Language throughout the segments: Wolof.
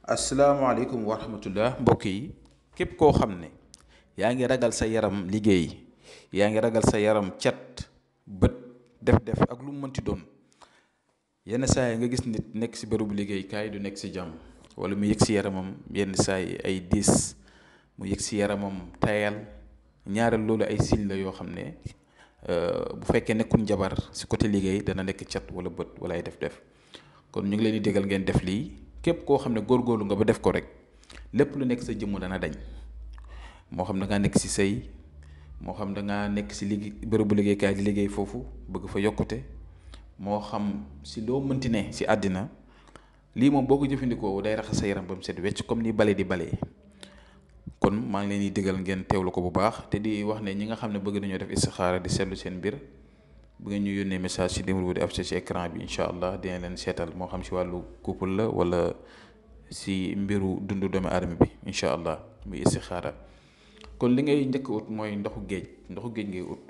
asalaamaaleykum wa rahmatullah mbokk yi képp koo xam ne yaa ngi ragal sa yaram liggéey yaa ngi ragal sa yaram cat bët def-def ak lu mu mënti doon yenn saa yi nga gis nit nekk si bërëbu liggéeykaay du nekk si jàmm wala mu yëg si yaramam yenn saa yi ay diis mu yëg si yaramam tayal ñaareel loolu ay signe la yoo xam ne bu fekkee nekkul njabar si côté liggéey dana nekk cat wala bët wala ay def-def kon ñu ngi leen di dégal ngeen def lii. képp koo xam ne góorgóorlu nga ba def ko rek lépp lu nekk sa jëmm dana dañ moo xam da ngaa nekk si sëy moo xam da ngaa nekk si bërëbu liggéeykaay di liggéey foofu bëgg fa yokkute moo xam si loo mënti ne si àddina lii moom boo ko jëfandikoo day raxas sa yaram ba mu set wecc comme ni bale di balee kon maa ngi leen di digal ngeen teewlu ko bu baax te di wax ne ñi nga xam ne bëgg nañoo def istixaara di seetlu seen mbir bu ngeen ñu yónnee message ci numéro bu di affiché ci écran bi incha allah dina leen seetal moo xam si wàllu couple la wala si mbiru dundu doomu aadama bi incha allah muy istixaara kon li ngay njëkk ut mooy ndoxu géej ngay ut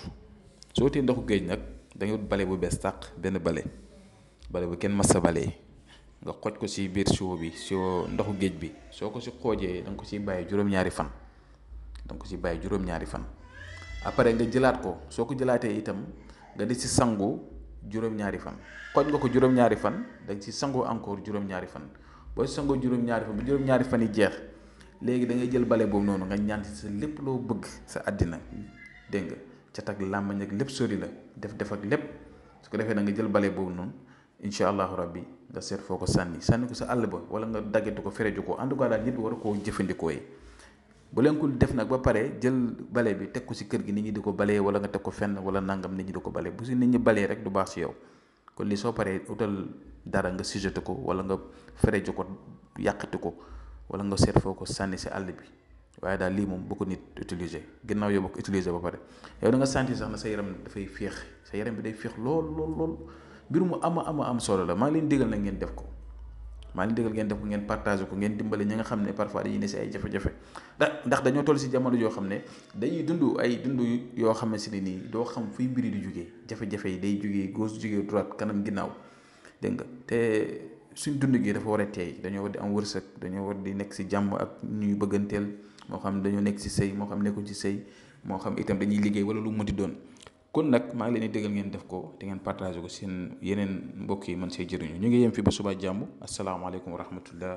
soo utee ndoxu géej nag da ngay ut bale bu bees tàq benn bale bu kenn mas sa bale nga xooj ko si biir siwo bi siwo ndoxu géej bi soo ko si xoojee da nga ko siy bàyyi juróom-ñaari fan après nga jëlaat ko soo ko jëlaatee itam nga di si sangu juróom-ñaari fan xooj nga ko juróom-ñaari fan da nga si sangu encore juróom-ñaari fan boo si sangoo juróom-ñaari fan ba juróom-ñaari fan yi jeex léegi da ngay jël bale boobu noonu nga ñaan si sa lépp loo bëgg sa àddina dégg nga cat ak làmmañ ak lépp sori la def ak lépp su ko defee da nga jël bale boobu noonu incha allahu rabbi nga seet foo ko sànni ko sa àll ba wala nga daggetu ko fereju ko en tout cas daal nit war a koo jëfandikoo yi bu leen ko def nag ba pare jël bale bi teg ko si kër gi nit ñi di ko balee wala nga teg ko fenn wala nangam nit ñi di ko balee bu si nit ñi balee rek du baax si yow kon lii soo paree utal dara nga sujeté ko wala nga fereju ko yàqati ko wala nga seet foo ko sànni si àll bi waaye daal lii moom bu ko nit utiliser ginnaaw yow ba ko utiliser ba pare yow da nga sentir sax na sa yaram dafay féex sa yaram bi day féex lool mbir mu am solo la maa ngi leen digal na ngeen def ko ngeen partagé ko ngeen dimbale ñi nga xam ne parfois dañuy ne si ay jafe-jafe ndax dañoo toll si jamono joo xam ne dañuy dund yoo xam ne si ne nii doo xam fuy mbiri di jógee jafe-jafe yi day jógee gauche jógee droite kanam ginnaaw dégg nga te suñ dund gi dafa war a teey dañoo war di am wërsëg dañoo war di nekk si jàmm ak ñuy bëgganteel moo xam dañoo nekk si sëy moo xam nekkuñ si sëy moo xam itam dañuy liggéey wala lu mu mënti doon kon nag maa ngi leen di déggal ngeen def ko te ngeen partagé ko seen yeneen mbokk yi mën see jëriñu ñu ngi yem fi ba suba jàmm asalaamaaleykum wa rahmatullah